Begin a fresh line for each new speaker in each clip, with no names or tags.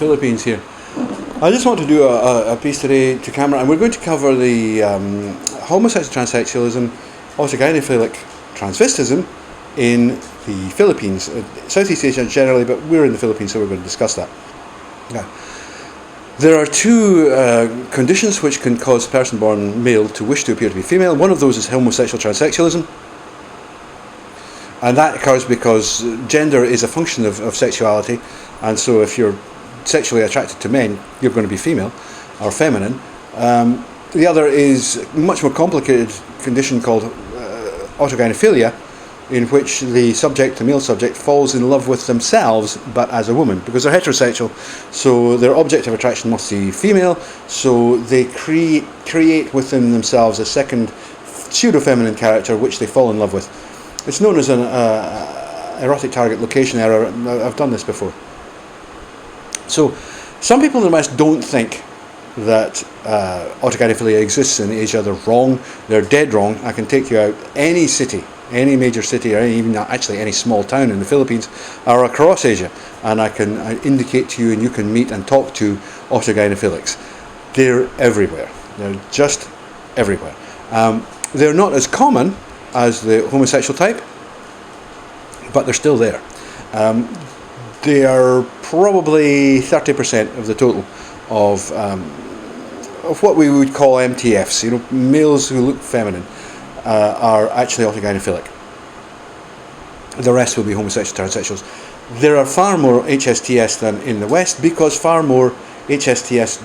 Philippines here. I just want to do a piece today to camera, and we're going to cover the homosexual transsexualism, autogynephilic transvestism in the Philippines, Southeast Asia generally, but we're in the Philippines, so we're going to discuss that. Now, there are two conditions which can cause a person born male to wish to appear to be female. One of those is homosexual transsexualism, and that occurs because gender is a function of sexuality, and so if you're sexually attracted to men, you're going to be female or feminine. The other is a much more complicated condition called autogynephilia, in which the subject, the male subject, falls in love with themselves but as a woman, because they're heterosexual, so their object of attraction must be female, so they create within themselves a second pseudo-feminine character which they fall in love with. It's known as an erotic target location error. I've done this before. So some people in the West don't think that autogynephilia exists in Asia. They're wrong. They're dead wrong. I can take you out any city, any major city, or even actually any small town in the Philippines or across Asia, and I can indicate to you, and you can meet and talk to autogynephilics. They're everywhere. They're just everywhere. They're not as common as the homosexual type, but they're still there. They are probably 30% of the total of what we would call MTFs. You know, males who look feminine are actually autogynephilic. The rest will be homosexual transsexuals. There are far more HSTS than in the West, because far more HSTS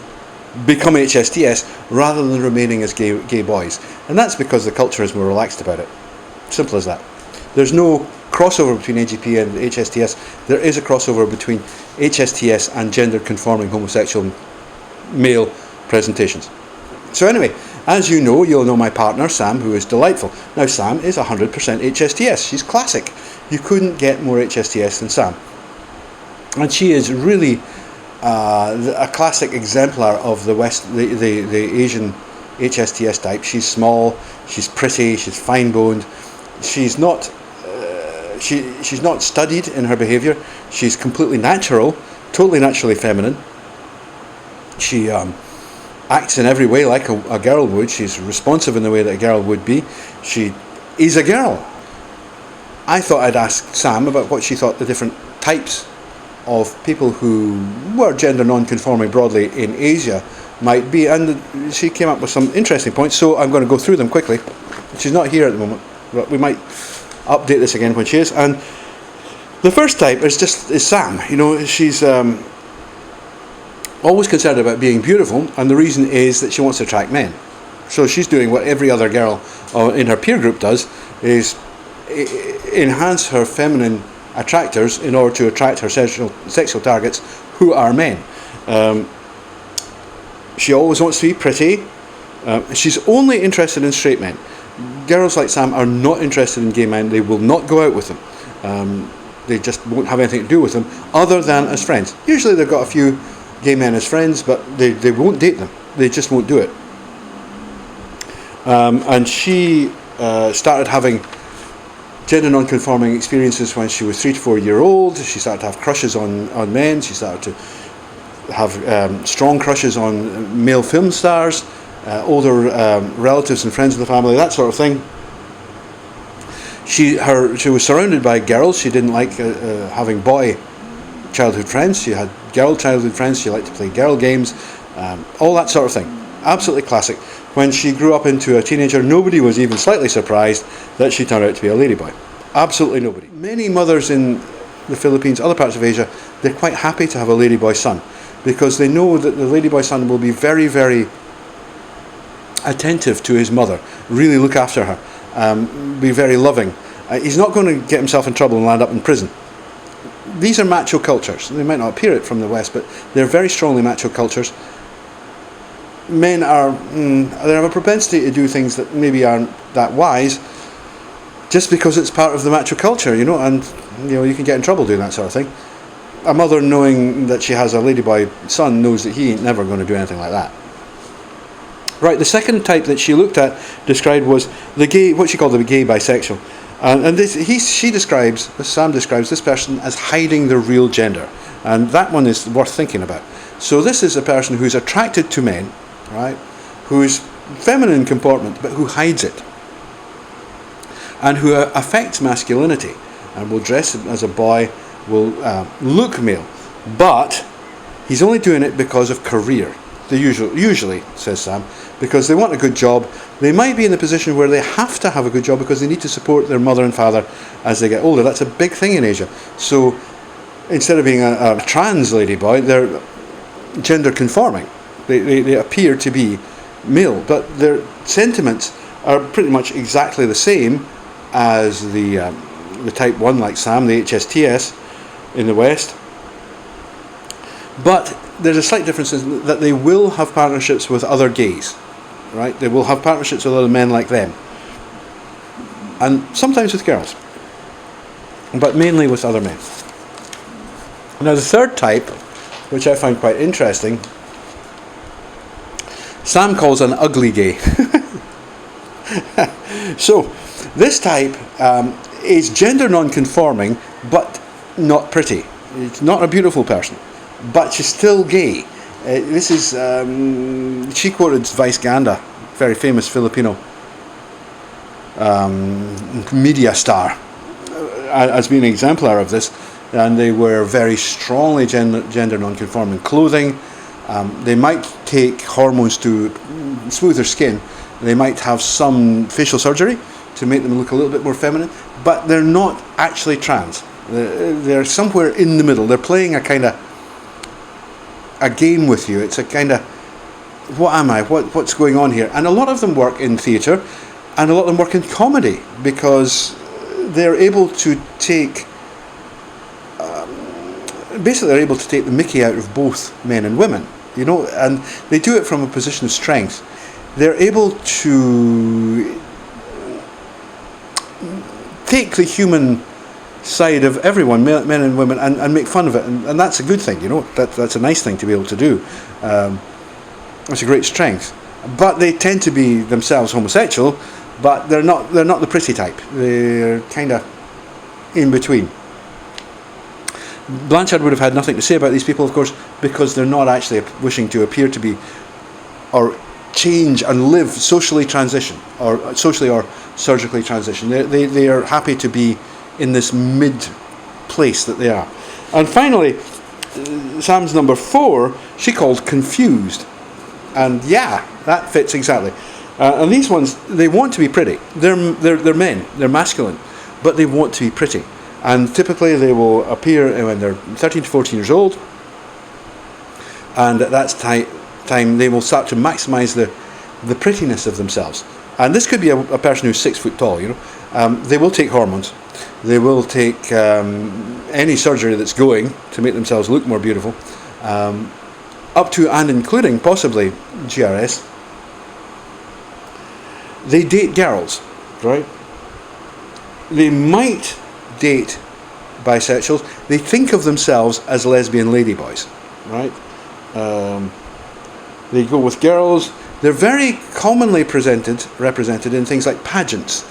become HSTS rather than remaining as gay boys, and that's because the culture is more relaxed about it. Simple as that. There's no crossover between AGP and HSTS. There is a crossover between HSTS and gender conforming homosexual male presentations. So anyway, as you know, you'll know my partner Sam, who is delightful. Now Sam is 100% HSTS. She's classic. You couldn't get more HSTS than Sam, and she is really a classic exemplar of the the Asian HSTS type. She's small, she's pretty, she's fine-boned. She's not she's not studied in her behaviour. She's completely natural, totally naturally feminine. She acts in every way like a girl would. She's responsive in the way that a girl would be. She is a girl. I thought I'd ask Sam about what she thought the different types of people who were gender non-conforming broadly in Asia might be, and she came up with some interesting points, so I'm going to go through them quickly. She's not here at the moment, but we might update this again when she is. And the first type is Sam. You know, she's always concerned about being beautiful, and the reason is that she wants to attract men. So she's doing what every other girl in her peer group does, is enhance her feminine attractors in order to attract her sexual targets, who are men. She always wants to be pretty. She's only interested in straight men. Girls like Sam are not interested in gay men. They will not go out with them. They just won't have anything to do with them other than as friends. Usually they've got a few gay men as friends, but they won't date them. They just won't do it. And she started having gender non-conforming experiences when she was 3 to 4 years old. She started to have crushes on men. She started to have strong crushes on male film stars, older relatives and friends of the family, that sort of thing. She was surrounded by girls. She didn't like having boy childhood friends. She had girl childhood friends. She liked to play girl games, all that sort of thing. Absolutely classic. When she grew up into a teenager, nobody was even slightly surprised that she turned out to be a ladyboy. Absolutely nobody. Many mothers in the Philippines, other parts of Asia, they're quite happy to have a ladyboy son, because they know that the ladyboy son will be very, very attentive to his mother, really look after her, be very loving. He's not going to get himself in trouble and land up in prison. These are macho cultures. They might not appear it from the West, but they're very strongly macho cultures. Men they have a propensity to do things that maybe aren't that wise, just because it's part of the macho culture, you know, and you can get in trouble doing that sort of thing. A mother, knowing that she has a ladyboy son, knows that he ain't never going to do anything like that. Right, the second type that she looked at, described, was the gay, what she called the gay bisexual. Sam describes this person as hiding their real gender. And that one is worth thinking about. So this is a person who's attracted to men, right? Who's feminine in comportment, but who hides it. And who affects masculinity. And will dress as a boy, will look male. But he's only doing it because of career. Usually, says Sam, because they want a good job. They might be in the position where they have to have a good job because they need to support their mother and father as they get older. That's a big thing in Asia. So instead of being a trans lady boy, they're gender conforming. They appear to be male, but their sentiments are pretty much exactly the same as the type 1 like Sam, the HSTS in the West. But there's a slight difference in that they will have partnerships with other gays, right? They will have partnerships with other men like them. And sometimes with girls. But mainly with other men. Now the third type, which I find quite interesting, Sam calls an ugly gay. So this type is gender non-conforming, but not pretty. It's not a beautiful person. But she's still gay. This is, she quoted Vice Ganda, very famous Filipino media star, as being an exemplar of this. And they wear very strongly gender non-conforming clothing. They might take hormones to smooth their skin. They might have some facial surgery to make them look a little bit more feminine. But they're not actually trans. They're somewhere in the middle. They're playing a kind of a game with you. It's a kind of, what am I? What's going on here? And a lot of them work in theatre, and a lot of them work in comedy because they're able to take, basically they're able to take the mickey out of both men and women, you know, and they do it from a position of strength. They're able to take the human side of everyone, men and women, and make fun of it, and that's a good thing, you know. That's a nice thing to be able to do. It's a great strength. But they tend to be themselves homosexual, but they're not the pretty type. They're kind of in between. Blanchard would have had nothing to say about these people, of course, because they're not actually wishing to appear to be or change and live socially transition, or socially or surgically transition. They are happy to be in this mid place that they are. And finally, Sam's number 4, she called confused. And yeah, that fits exactly. And these ones, they want to be pretty. They're men, they're masculine, but they want to be pretty. And typically they will appear when they're 13 to 14 years old. And at that time they will start to maximize the prettiness of themselves. And this could be a person who's 6 foot tall, you know. They will take hormones. They will take any surgery that's going to make themselves look more beautiful, up to and including possibly GRS. They date girls, right? They might date bisexuals. They think of themselves as lesbian ladyboys, right? They go with girls. They're very commonly represented in things like pageants.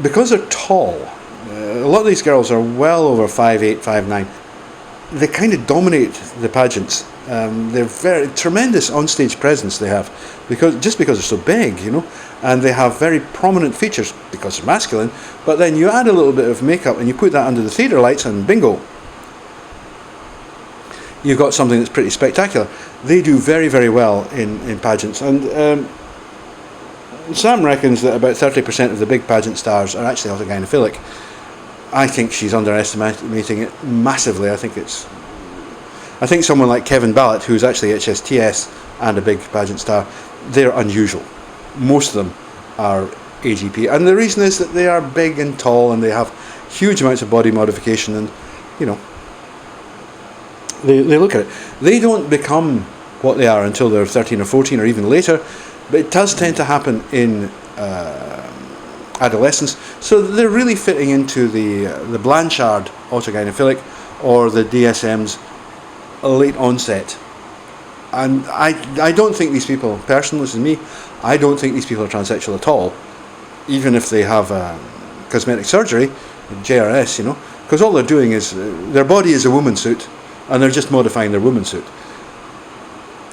Because they're tall, a lot of these girls are well over 5'8", 5'9". They kind of dominate the pageants. They're very tremendous on-stage presence they have, because they're so big, you know, and they have very prominent features because they're masculine. But then you add a little bit of makeup and you put that under the theatre lights, and bingo, you've got something that's pretty spectacular. They do very, very well in pageants, and Sam reckons that about 30% of the big pageant stars are actually autogynephilic. I think she's underestimating it massively. I think someone like Kevin Ballett, who's actually HSTS and a big pageant star, they're unusual. Most of them are AGP, and the reason is that they are big and tall, and they have huge amounts of body modification, and you know, they look at it. They don't become what they are until they're 13 or 14 or even later, but it does tend to happen in adolescence. So they're really fitting into the Blanchard autogynephilic or the DSM's late onset. And I don't think these people, personally, this is me, I don't think these people are transsexual at all, even if they have cosmetic surgery, JRS, you know, because all they're doing is, their body is a woman's suit, and they're just modifying their woman suit.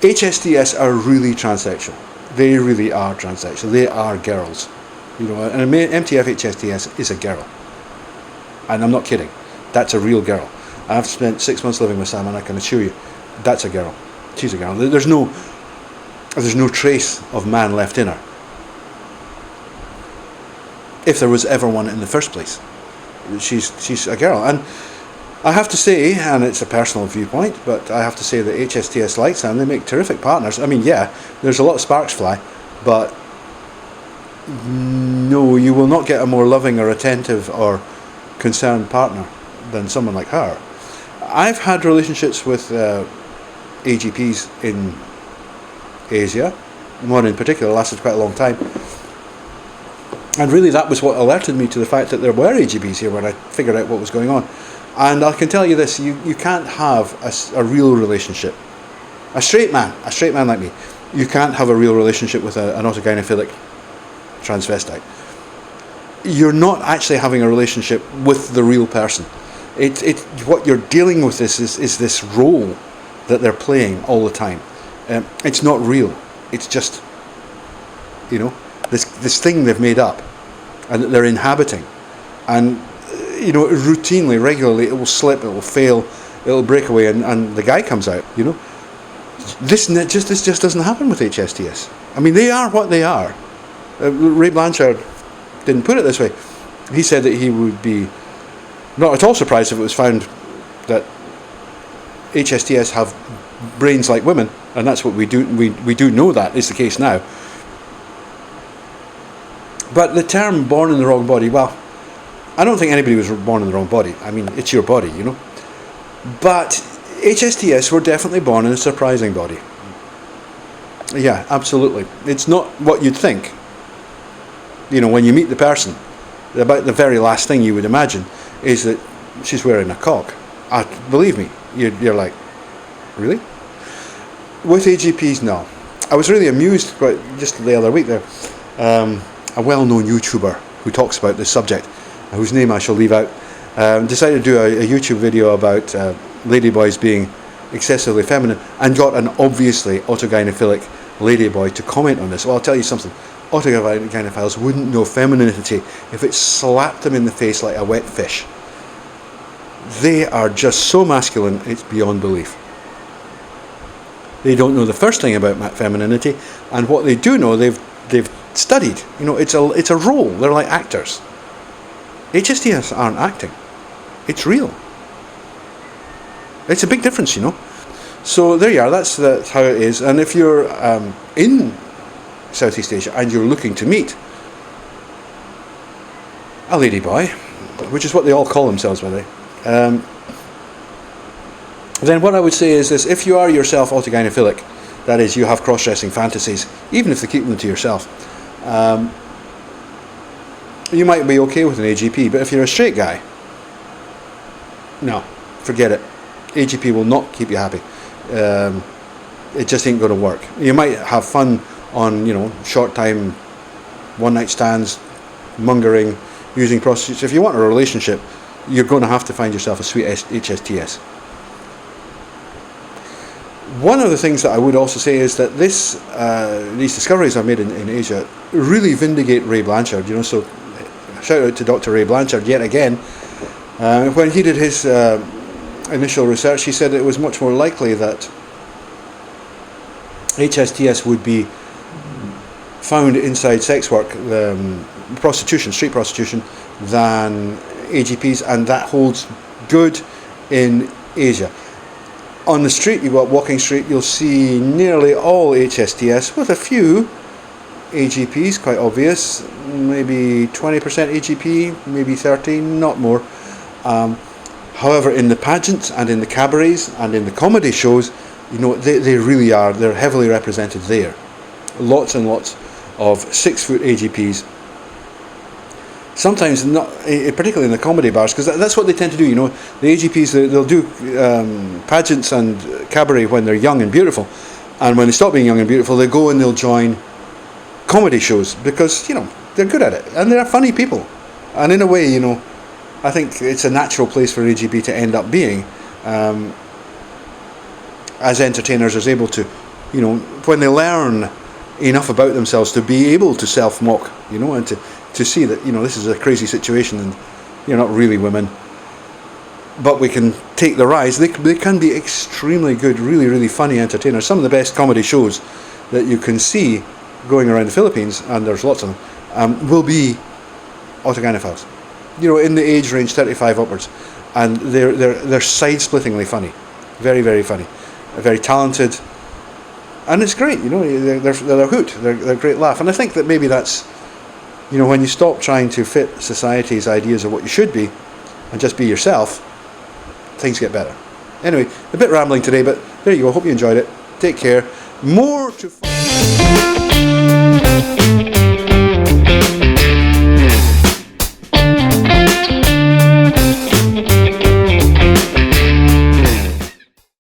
HSTS are really transsexual. They really are transsexual. They are girls. You know, and an MTF HSTS is a girl. And I'm not kidding. That's a real girl. I've spent 6 months living with Sam, and I can assure you, that's a girl. She's a girl. There's no trace of man left in her. If there was ever one in the first place. She's a girl. And I have to say, and it's a personal viewpoint, but I have to say that HSTS likes them. They make terrific partners. I mean, yeah, there's a lot of sparks fly, but no, you will not get a more loving or attentive or concerned partner than someone like her. I've had relationships with AGPs in Asia. One in particular lasted quite a long time. And really that was what alerted me to the fact that there were AGPs here when I figured out what was going on. And I can tell you this, you can't have a real relationship. A straight man like me, you can't have a real relationship with an autogynephilic transvestite. You're not actually having a relationship with the real person. What you're dealing with is this role that they're playing all the time. It's not real. It's just, you know, this thing they've made up and that they're inhabiting. And, you know, routinely, regularly, it will slip, it will fail, it will break away, and the guy comes out, you know. This just doesn't happen with HSTS. I mean, they are what they are. Ray Blanchard didn't put it this way. He said that he would be not at all surprised if it was found that HSTS have brains like women, and that's what we do. We do know that is the case now. But the term "born in the wrong body," well, I don't think anybody was born in the wrong body. I mean, it's your body, you know. But HSTS were definitely born in a surprising body. Yeah, absolutely. It's not what you'd think. You know, when you meet the person, about the very last thing you would imagine is that she's wearing a cock. Believe me, you're like, really? With AGPs, no. I was really amused just the other week there. A well-known YouTuber who talks about this subject, whose name I shall leave out, decided to do a YouTube video about ladyboys being excessively feminine, and got an obviously autogynephilic ladyboy to comment on this. Well, I'll tell you something. Autogynephiles wouldn't know femininity if it slapped them in the face like a wet fish. They are just so masculine, it's beyond belief. They don't know the first thing about femininity, and what they do know, they've studied. You know, it's a role. They're like actors. HSTS aren't acting. It's real. It's a big difference, you know. So there you are. That's how it is. And if you're in Southeast Asia and you're looking to meet a ladyboy, which is what they all call themselves, by the way, then what I would say is this: if you are yourself autogynephilic, that is, you have cross-dressing fantasies, even if they keep them to yourself, you might be okay with an AGP. But if you're a straight guy, no, forget it. AGP will not keep you happy. It just ain't going to work. You might have fun on, you know, short time, one night stands, mongering, using prostitutes. If you want a relationship, you're going to have to find yourself a sweet HSTS. One of the things that I would also say is that these discoveries I've made in Asia really vindicate Ray Blanchard. You know, so shout out to Dr. Ray Blanchard yet again. When he did his initial research, he said it was much more likely that HSTS would be found inside sex work, prostitution, street prostitution, than AGPs, and that holds good in Asia. On the street, you go up Walking Street, you'll see nearly all HSTS, with a few AGPs, quite obvious, maybe 20% AGP, maybe 30, not more. However, in the pageants and in the cabarets and in the comedy shows, you know, they really are, they're heavily represented there. Lots and lots of 6-foot AGPs. Sometimes not, particularly in the comedy bars, because that's what they tend to do. You know, the AGPs, they'll do pageants and cabaret when they're young and beautiful, and when they stop being young and beautiful, they go and they'll join comedy shows because, you know, they're good at it and they're funny people. And in a way, you know, I think it's a natural place for an AGP to end up being. as entertainers is able to, you know, when they learn enough about themselves to be able to self-mock, you know, and to see that, you know, this is a crazy situation and you're not really women, but we can take the rise. They can be extremely good, really, really funny entertainers. Some of the best comedy shows that you can see going around the Philippines, and there's lots of them, will be autogynephiles. You know, in the age range 35 upwards, and they're side-splittingly funny, very, very funny, very talented, and it's great. You know, they're a hoot. They're a great laugh, and I think that maybe that's, you know, when you stop trying to fit society's ideas of what you should be, and just be yourself, things get better. Anyway, a bit rambling today, but there you go. Hope you enjoyed it. Take care. More to